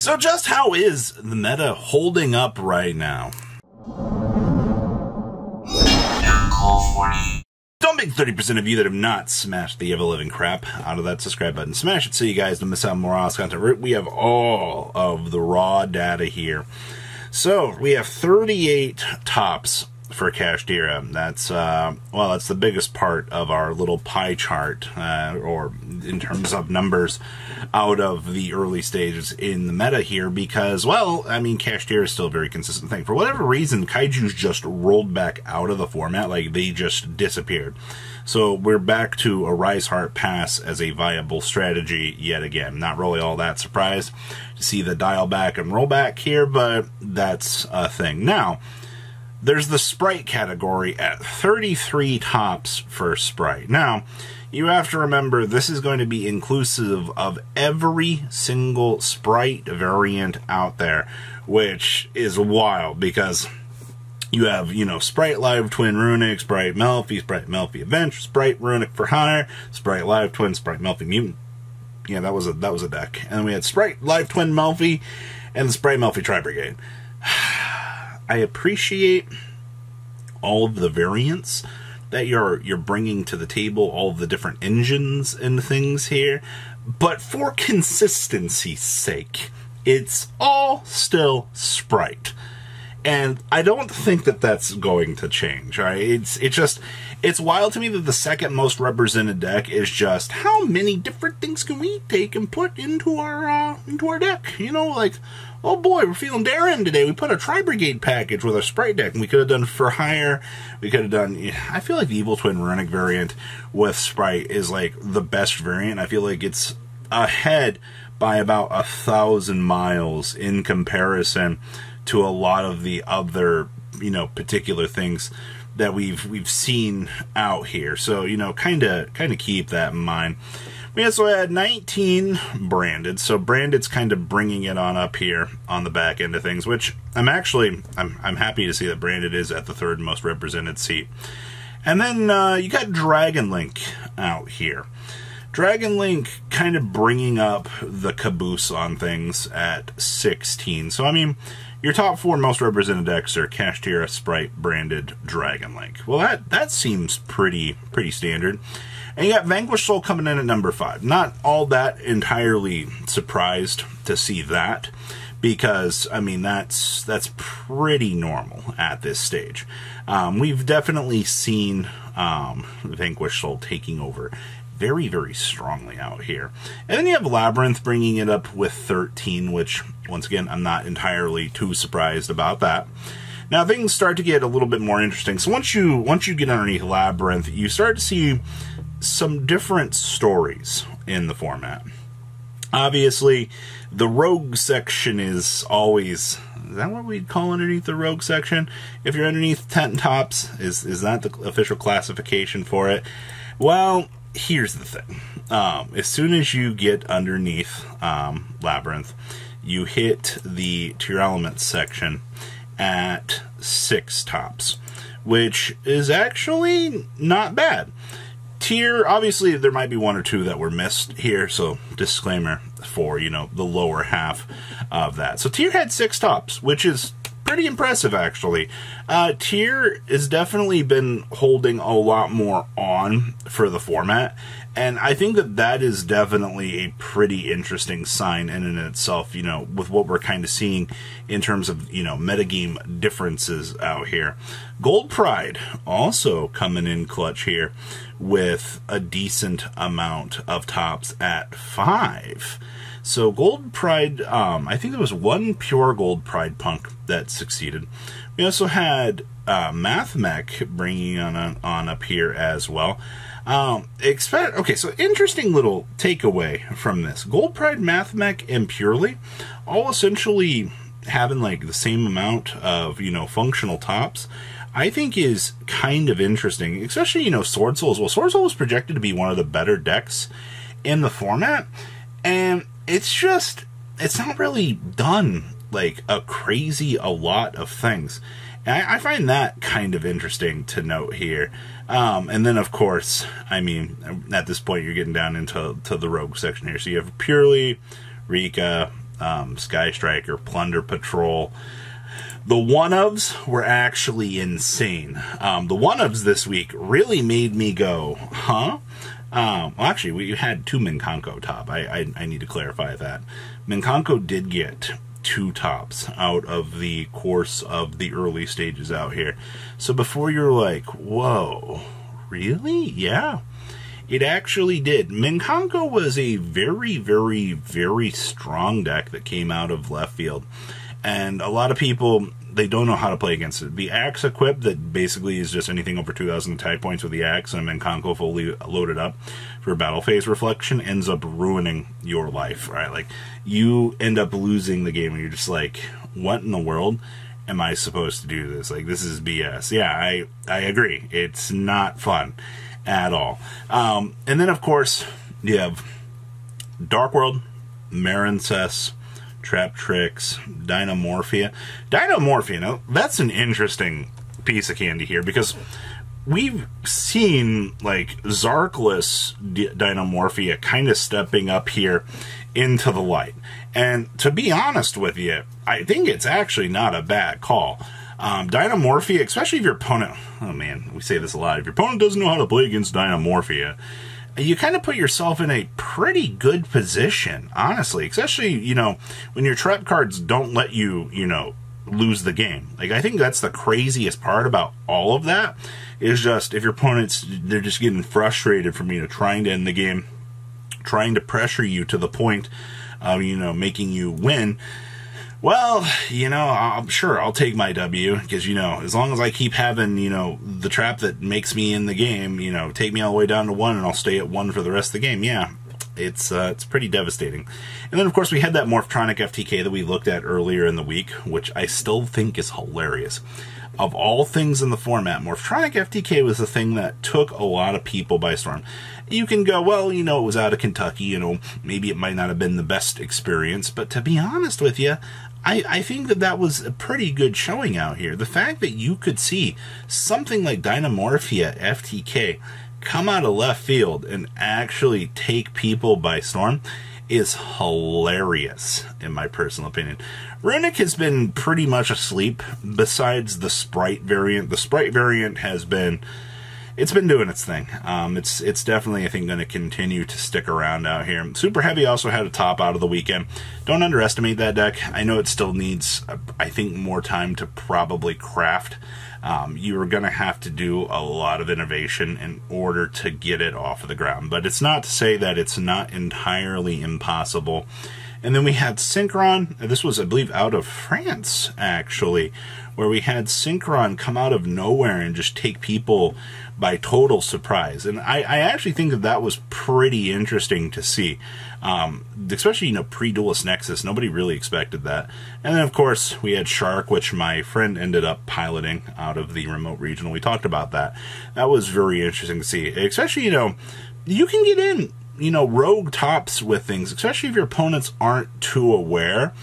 So just how is the meta holding up right now? Don't make 30% of you that have not smashed the ever-living crap out of that subscribe button. Smash it so you guys don't miss out on more awesome content. We have all of the raw data here. So we have 38 tops for Kashtira. That's well, that's the biggest part of our little pie chart, or in terms of numbers, out of the early stages in the meta here. Because, well, I mean, Kashtira is still a very consistent thing. For whatever reason, Kaiju's just rolled back out of the format, like they just disappeared. So we're back to a Rise Heart Pass as a viable strategy yet again. Not really all that surprised to see the dial back and roll back here, but that's a thing. Now, there's the Sprite category at 33 tops for Sprite. Now, you have to remember this is going to be inclusive of every single Sprite variant out there, which is wild because you have, you know, Sprite Live Twin Runic, Sprite Melffy Adventure, Sprite Runic for Hire, Sprite Live Twin, Sprite Melffy Mutant. Yeah, that was a deck. And then we had Sprite Live Twin Melffy and the Sprite Melffy Tri-Brigade. I appreciate all of the variants that you're bringing to the table, all of the different engines and things here, but for consistency's sake, it's all still Sprite. And I don't think that that's going to change, right? It's wild to me that the second most represented deck is just how many different things can we take and put into our deck? You know, like, oh boy, we're feeling daring today. We put a Tri-Brigade package with our Sprite deck, and we could have done For Hire. We could have done, I feel like the Evil Twin Runic variant with Sprite is like the best variant. I feel like it's ahead by about 1,000 miles in comparison to a lot of the other, you know, particular things that we've seen out here. So, you know, kind of keep that in mind. We also had 19 branded, so branded's kind of bringing it on up here on the back end of things, which I'm happy to see that branded is at the third most represented seat. And then you got Dragon Link out here. Dragon Link kind of bringing up the caboose on things at 16. So, I mean, your top four most represented decks are Kashtira, Sprite, Branded, Dragon Link. Well, that seems pretty standard. And you got Vanquished Soul coming in at number 5. Not all that entirely surprised to see that, because, I mean, that's pretty normal at this stage. We've definitely seen Vanquished Soul taking over very, very strongly out here. And then you have Labyrinth bringing it up with 13, which, once again, I'm not entirely too surprised about that. Now, things start to get a little bit more interesting. So once you get underneath Labyrinth, you start to see some different stories in the format. Obviously, the rogue section is always... Is that what we'd call underneath the rogue section? If you're underneath 10 tops, is that the official classification for it? Well, here's the thing. As soon as you get underneath Labyrinth, you hit the Tier Elements section at 6 tops, which is actually not bad. Tier, obviously, there might be one or two that were missed here, so disclaimer for, you know, the lower half of that. So Tier had 6 tops, which is pretty impressive, actually. Tier has definitely been holding a lot more on for the format, and I think that is definitely a pretty interesting sign in and itself, you know, with what we're kind of seeing in terms of, you know, metagame differences out here. Gold Pride also coming in clutch here with a decent amount of tops at 5. So Gold Pride, I think there was one pure Gold Pride punk that succeeded. We also had MathMech bringing on up here as well. Okay, so interesting little takeaway from this. Gold Pride, MathMech, and Purely all essentially having like the same amount of, you know, functional tops, I think is kind of interesting, especially, you know, Sword Soul as well. Sword Soul was projected to be one of the better decks in the format, and it's not really done like a lot of things. And I find that kind of interesting to note here. And then, of course, I mean, at this point, you're getting down into the rogue section here. So you have Purely, Rika, Sky Striker, Plunder Patrol. The one-ofs were actually insane. The one-ofs this week really made me go, huh? Well, actually, we had 2 Minkanko top. I need to clarify that. Minkanko did get 2 tops out of the course of the early stages out here. So before you're like, whoa, really? Yeah, it actually did. Minkanko was a very, very, very strong deck that came out of left field. And a lot of people, they don't know how to play against it. The Axe equip that basically is just anything over 2,000 attack points with the Axe and Minkanko fully loaded up for battle phase reflection ends up ruining your life, right? Like, you end up losing the game and you're just like, what in the world am I supposed to do this? Like, this is BS. Yeah, I agree. It's not fun at all. And then, of course, you have Dark World, Marincess, Trap Tricks, Dynamorphia. Dynamorphia, now, that's an interesting piece of candy here, because we've seen, like, Zarkless Dynamorphia kind of stepping up here into the light. And to be honest with you, I think it's actually not a bad call. Dynamorphia, especially if your opponent, oh man, we say this a lot, if your opponent doesn't know how to play against Dynamorphia, you kind of put yourself in a pretty good position, honestly, especially, you know, when your trap cards don't let you, you know, lose the game. Like, I think that's the craziest part about all of that, is just if your opponents, they're just getting frustrated from, you know, trying to end the game, trying to pressure you to the point of, you know, making you win. Well, you know, I'm sure I'll take my W, because, you know, as long as I keep having, you know, the trap that makes me in the game, you know, take me all the way down to 1 and I'll stay at 1 for the rest of the game. Yeah, it's pretty devastating. And then, of course, we had that Morphtronic FTK that we looked at earlier in the week, which I still think is hilarious. Of all things in the format, Morphtronic FTK was the thing that took a lot of people by storm. You can go, well, you know, it was out of Kentucky, you know, maybe it might not have been the best experience, but to be honest with you, I think that that was a pretty good showing out here. The fact that you could see something like Dynamorphia FTK come out of left field and actually take people by storm is hilarious, in my personal opinion. Runic has been pretty much asleep, besides the Sprite variant. The Sprite variant has been, it's been doing its thing. It's definitely, I think, going to continue to stick around out here. Super Heavy also had a top out of the weekend. Don't underestimate that deck. I know it still needs, I think, more time to probably craft. You're going to have to do a lot of innovation in order to get it off of the ground. But it's not to say that it's not entirely impossible. And then we had Synchron. This was, I believe, out of France, actually, where we had Synchron come out of nowhere and just take people by total surprise. And I actually think that that was pretty interesting to see. Especially, you know, pre-Duelist Nexus, nobody really expected that. And then, of course, we had Shark, which my friend ended up piloting out of the remote regional. We talked about that. That was very interesting to see. Especially, you know, you can get in, you know, rogue tops with things, especially if your opponents aren't too aware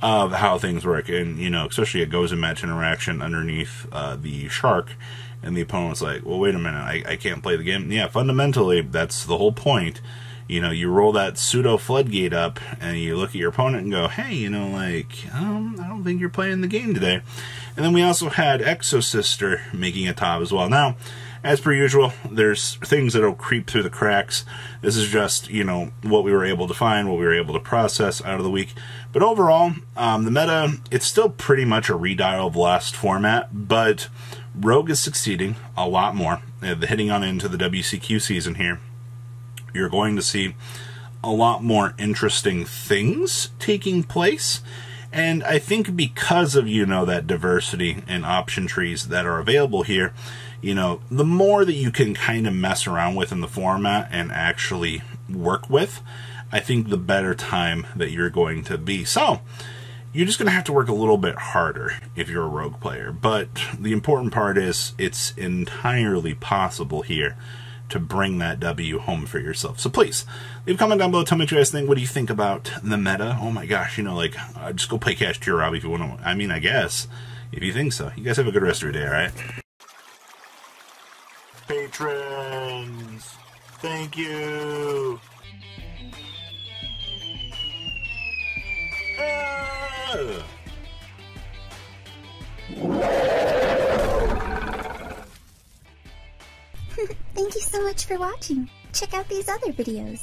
of how things work. And, you know, especially a goes and match interaction underneath the Shark, and the opponent's like, well, wait a minute, I can't play the game. Yeah, fundamentally, that's the whole point. You know, you roll that pseudo floodgate up, and you look at your opponent and go, hey, you know, like, I don't think you're playing the game today. And then we also had Exosister making a top as well. Now, as per usual, there's things that'll creep through the cracks. This is just, you know, what we were able to find, what we were able to process out of the week. But overall, the meta, it's still pretty much a redial of last format, but Rogue is succeeding a lot more. Hitting on into the WCQ season here, you're going to see a lot more interesting things taking place. And I think because of, you know, that diversity and option trees that are available here, you know, the more that you can kind of mess around with in the format and actually work with, I think the better time that you're going to be. So, you're just going to have to work a little bit harder if you're a Rogue player. But the important part is it's entirely possible here to bring that W home for yourself. So please, leave a comment down below. Tell me what you guys think. What do you think about the meta? Oh my gosh, you know, like, just go play Cashier Robbie if you want to. I mean, I guess, if you think so. You guys have a good rest of your day, alright? Patrons, thank you. Thank you so much for watching. Check out these other videos.